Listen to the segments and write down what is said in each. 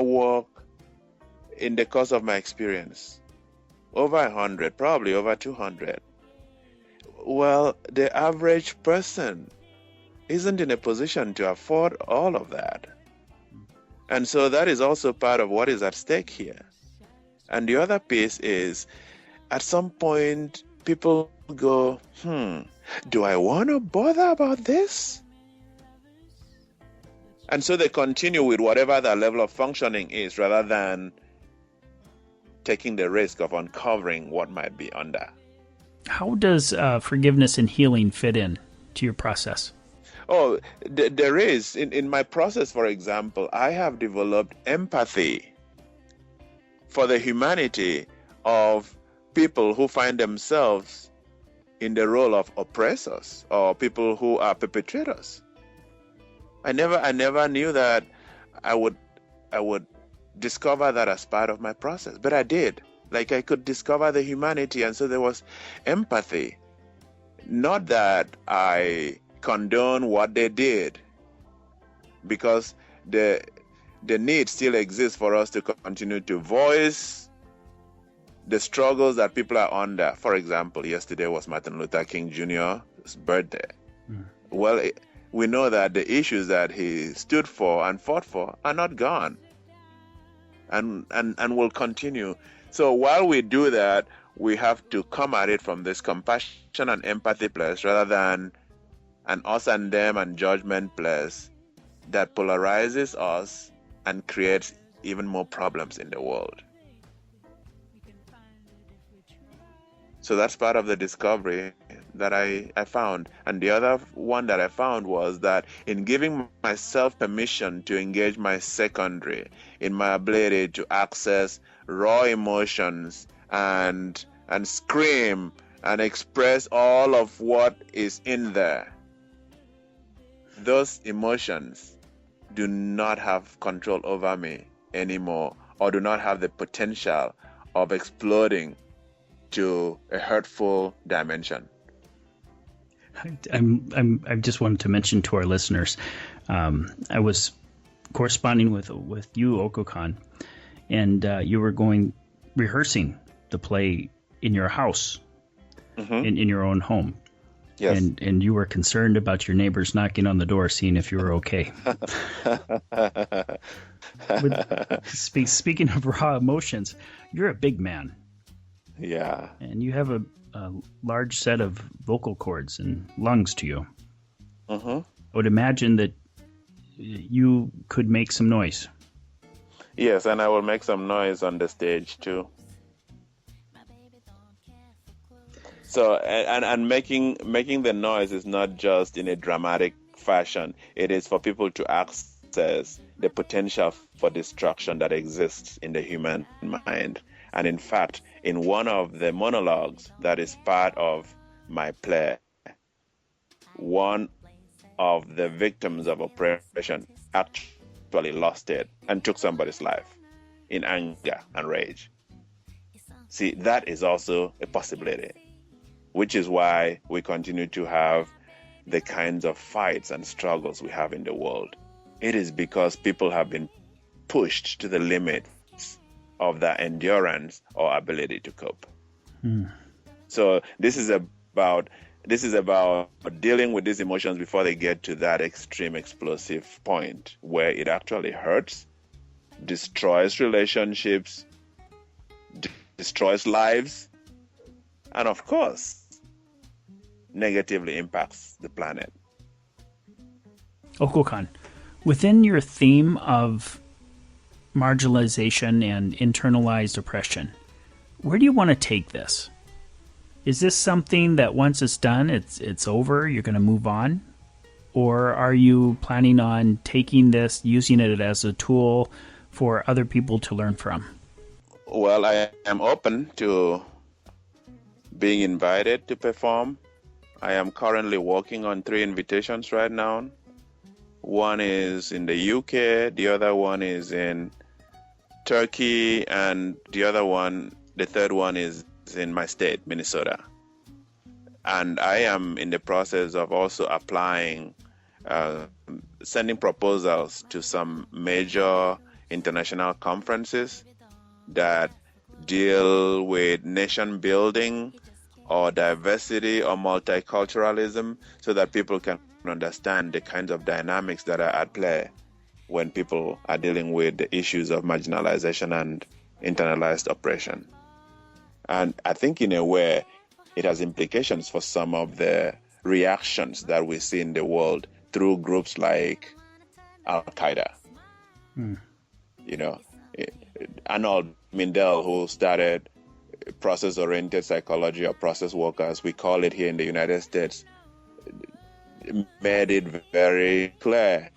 work in the course of my experience? Over 100, probably over 200. Well, the average person isn't in a position to afford all of that. And so that is also part of what is at stake here. And the other piece is, at some point, people go, do I want to bother about this? And so they continue with whatever their level of functioning is, rather than taking the risk of uncovering what might be under. How does forgiveness and healing fit in to your process? Oh, there is. In my process, for example, I have developed empathy for the humanity of people who find themselves in the role of oppressors or people who are perpetrators. I never knew that I would discover that as part of my process, but I did. Like, I could discover the humanity, and so there was empathy. Not that I condone what they did, because the need still exists for us to continue to voice the struggles that people are under. For example, yesterday was Martin Luther King Jr.'s birthday. Well, we know that the issues that he stood for and fought for are not gone, and will continue. So while we do that, we have to come at it from this compassion and empathy place, rather than an us and them and judgment place that polarizes us and creates even more problems in the world. So that's part of the discovery that I found. And the other one that I found was that in giving myself permission to engage my secondary, in my ability to access raw emotions and scream and express all of what is in there, those emotions do not have control over me anymore, or do not have the potential of exploding to a hurtful dimension. I just wanted to mention to our listeners, I was corresponding with you, Okokon, and you were rehearsing the play in your house, in your own home. Yes. And you were concerned about your neighbors knocking on the door, seeing if you were okay. Speaking of raw emotions, you're a big man. Yeah. And you have a large set of vocal cords and lungs to you. I would imagine that you could make some noise. Yes, and I will make some noise on the stage too. So, and making the noise is not just in a dramatic fashion. It is for people to access the potential for destruction that exists in the human mind. And in fact, in one of the monologues that is part of my play, one of the victims of oppression actually lost it and took somebody's life in anger and rage. See, that is also a possibility, which is why we continue to have the kinds of fights and struggles we have in the world. It is because people have been pushed to the limits of their endurance or ability to cope. So this is about dealing with these emotions before they get to that extreme explosive point where it actually hurts, destroys relationships, destroys lives, and of course, negatively impacts the planet. Okokon, within your theme of marginalization and internalized oppression, where do you want to take this? Is this something that once it's done, it's over, you're going to move on? Or are you planning on taking this, using it as a tool for other people to learn from? Well, I am open to being invited to perform. I am currently working on 3 invitations right now. One is in the UK, the other one is in Turkey, and the third one is in my state, Minnesota. And I am in the process of also applying, sending proposals to some major international conferences that deal with nation building or diversity or multiculturalism, so that people can understand the kinds of dynamics that are at play when people are dealing with the issues of marginalization and internalized oppression. And I think in a way, it has implications for some of the reactions that we see in the world through groups like Al-Qaeda. You know, Arnold Mindell, who started process-oriented psychology or process workers, we call it here in the United States, made it very clear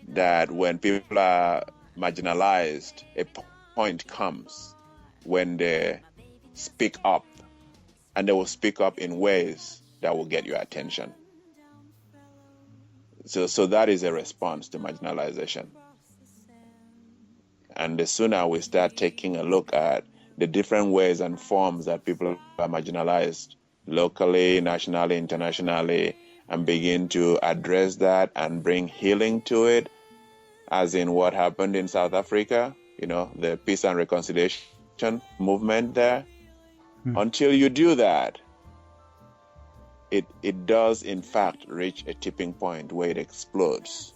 that when people are marginalized, a point comes when they speak up, and they will speak up in ways that will get your attention. So that is a response to marginalization. And the sooner we start taking a look at the different ways and forms that people are marginalized locally, nationally, internationally, and begin to address that and bring healing to it, as in what happened in South Africa, the peace and reconciliation movement there. Until you do that, it does in fact reach a tipping point where it explodes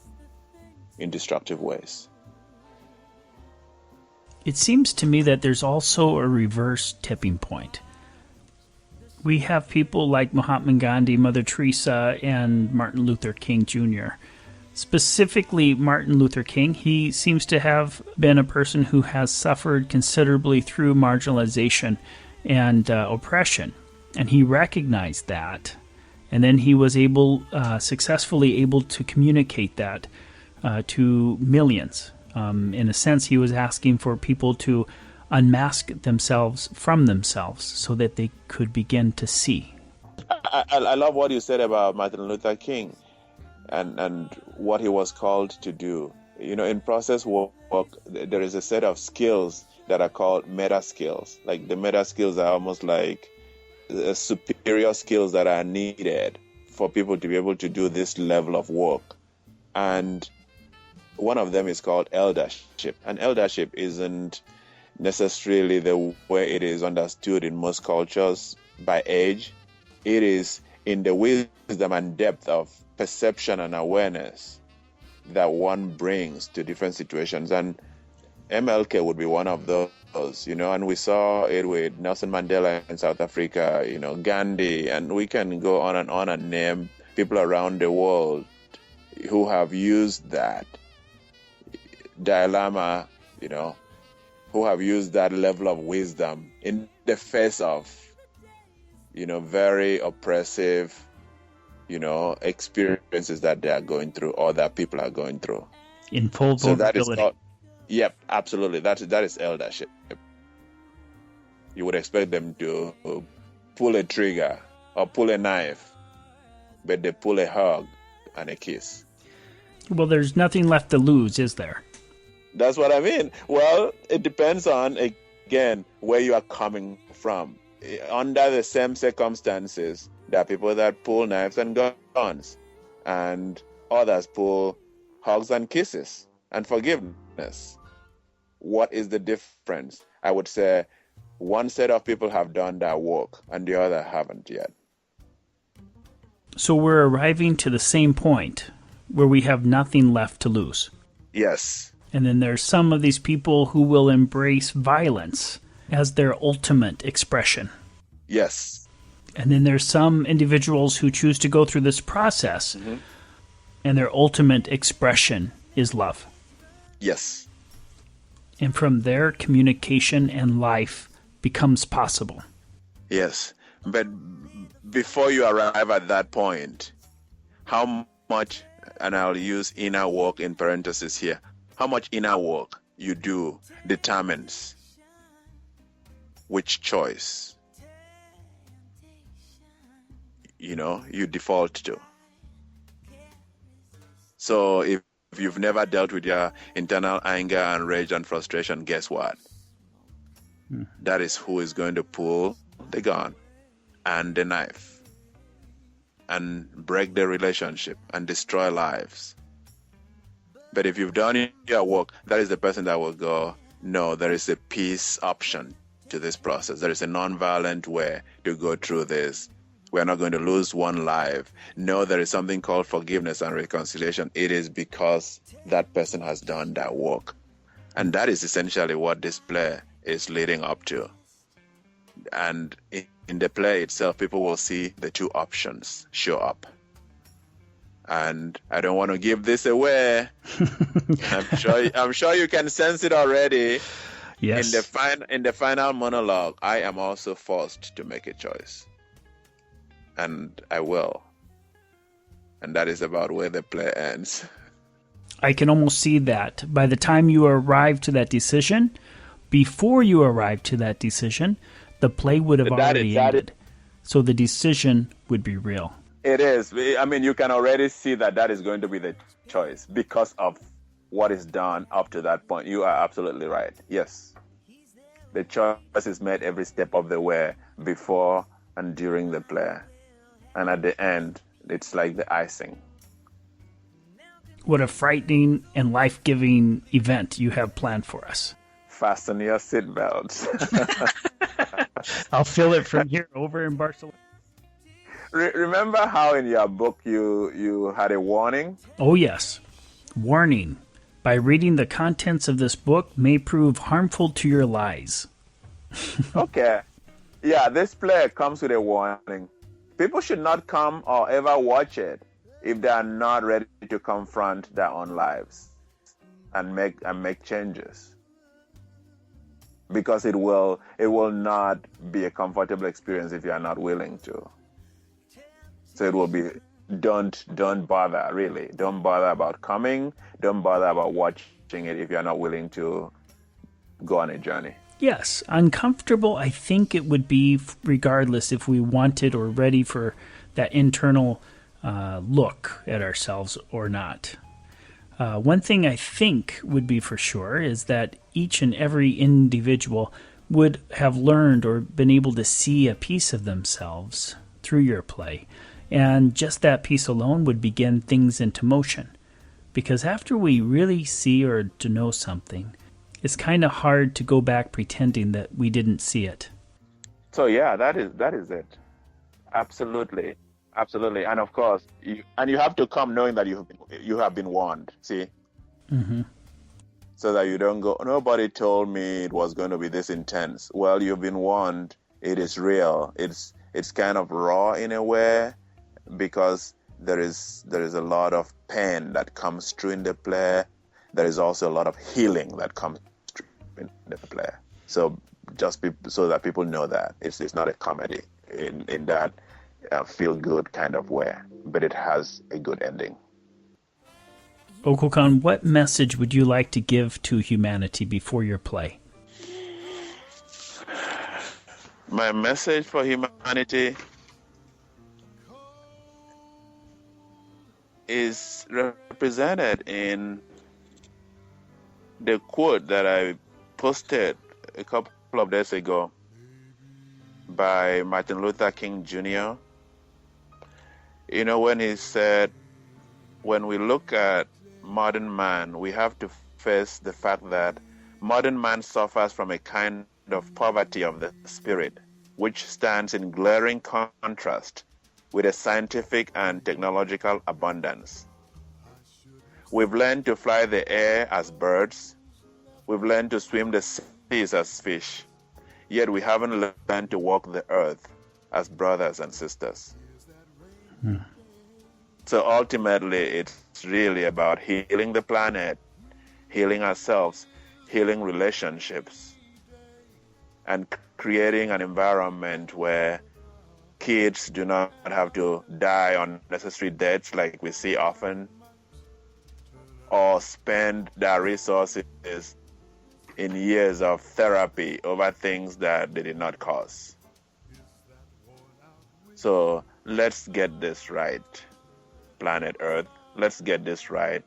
in destructive ways. It seems to me that there's also a reverse tipping point. We have people like Mahatma Gandhi, Mother Teresa, and Martin Luther King Jr. Specifically, Martin Luther King, he seems to have been a person who has suffered considerably through marginalization and oppression. And he recognized that. And then he was successfully able to communicate that to millions. In a sense, he was asking for people to unmask themselves from themselves so that they could begin to see. I love what you said about Martin Luther King and what he was called to do. In process work, there is a set of skills that are called meta skills. Like the meta skills are almost like superior skills that are needed for people to be able to do this level of work. And one of them is called eldership. And eldership isn't necessarily the way it is understood in most cultures by age. It is in the wisdom and depth of perception and awareness that one brings to different situations. And MLK would be one of those, and we saw it with Nelson Mandela in South Africa, Gandhi, and we can go on and name people around the world who have used that dilemma, who have used that level of wisdom in the face of, very oppressive, experiences that they are going through or that people are going through. In full vulnerability. Yep, absolutely. That is eldership. You would expect them to pull a trigger or pull a knife, but they pull a hug and a kiss. Well, there's nothing left to lose, is there? That's what I mean. Well, it depends on, again, where you are coming from. Under the same circumstances, there are people that pull knives and guns, and others pull hugs and kisses and forgiveness. What is the difference? I would say one set of people have done that work and the other haven't yet. So we're arriving to the same point where we have nothing left to lose. Yes. And then there's some of these people who will embrace violence as their ultimate expression. Yes. And then there's some individuals who choose to go through this process, and their ultimate expression is love. Yes. And from there, communication and life becomes possible. Yes. But before you arrive at that point, how much, and I'll use inner work in parentheses here, how much inner work you do determines which choice, you default to. So if you've never dealt with your internal anger and rage and frustration, guess what? That is who is going to pull the gun and the knife and break the relationship and destroy lives. But if you've done your work, that is the person that will go, no, there is a peace option to this process. There is a non-violent way to go through this. We're not going to lose one life. No, there is something called forgiveness and reconciliation. It is because that person has done that work. And that is essentially what this play is leading up to. And in the play itself, people will see the two options show up. And I don't want to give this away. I'm sure you can sense it already. Yes. In the final monologue, I am also forced to make a choice. And I will. And that is about where the play ends. I can almost see that. By the time you arrive to that decision, before you arrive to that decision, the play would have already ended. So the decision would be real. It is. I mean, you can already see that is going to be the choice because of what is done up to that point. You are absolutely right. Yes. The choice is made every step of the way, before and during the play. And at the end, it's like the icing. What a frightening and life-giving event you have planned for us. Fasten your seatbelts. I'll feel it from here over in Barcelona. Remember how in your book you had a warning? Oh, yes. Warning. By reading the contents of this book may prove harmful to your lives. Okay. Yeah, this play comes with a warning. People should not come or ever watch it if they are not ready to confront their own lives and make changes. Because it will not be a comfortable experience if you are not willing to. So it will be, don't bother, really. Don't bother about coming. Don't bother about watching it if you're not willing to go on a journey. Yes, uncomfortable I think it would be regardless if we wanted or ready for that internal look at ourselves or not. One thing I think would be for sure is that each and every individual would have learned or been able to see a piece of themselves through your play. And just that piece alone would begin things into motion. Because after we really see or to know something, it's kind of hard to go back pretending that we didn't see it. So yeah, that is it. Absolutely. Absolutely. And of course, you have to come knowing that you have been warned, see? Mm-hmm. So that you don't go, nobody told me it was going to be this intense. Well, you've been warned. It is real. It's kind of raw in a way, because there is a lot of pain that comes through in the play. There is also a lot of healing that comes through in the play. So so that people know that it's not a comedy in that feel good kind of way, but it has a good ending. Okokon, what message would you like to give to humanity before your play? My message for humanity is represented in the quote that I posted a couple of days ago by Martin Luther King Jr. You know, when he said, when we look at modern man, we have to face the fact that modern man suffers from a kind of poverty of the spirit, which stands in glaring contrast with a scientific and technological abundance. We've learned to fly the air as birds. We've learned to swim the seas as fish. Yet we haven't learned to walk the earth as brothers and sisters. So ultimately, it's really about healing the planet, healing ourselves, healing relationships, and creating an environment where kids do not have to die unnecessary deaths like we see often, or spend their resources in years of therapy over things that they did not cause. So let's get this right, planet Earth. Let's get this right,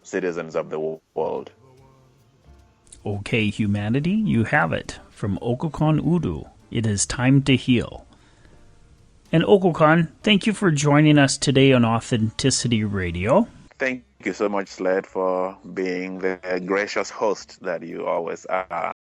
citizens of the world. Okay, humanity, you have it. From Okokon Udo, it is time to heal. And Okokon, thank you for joining us today on Authenticity Radio. Thank you so much, Sled, for being the gracious host that you always are.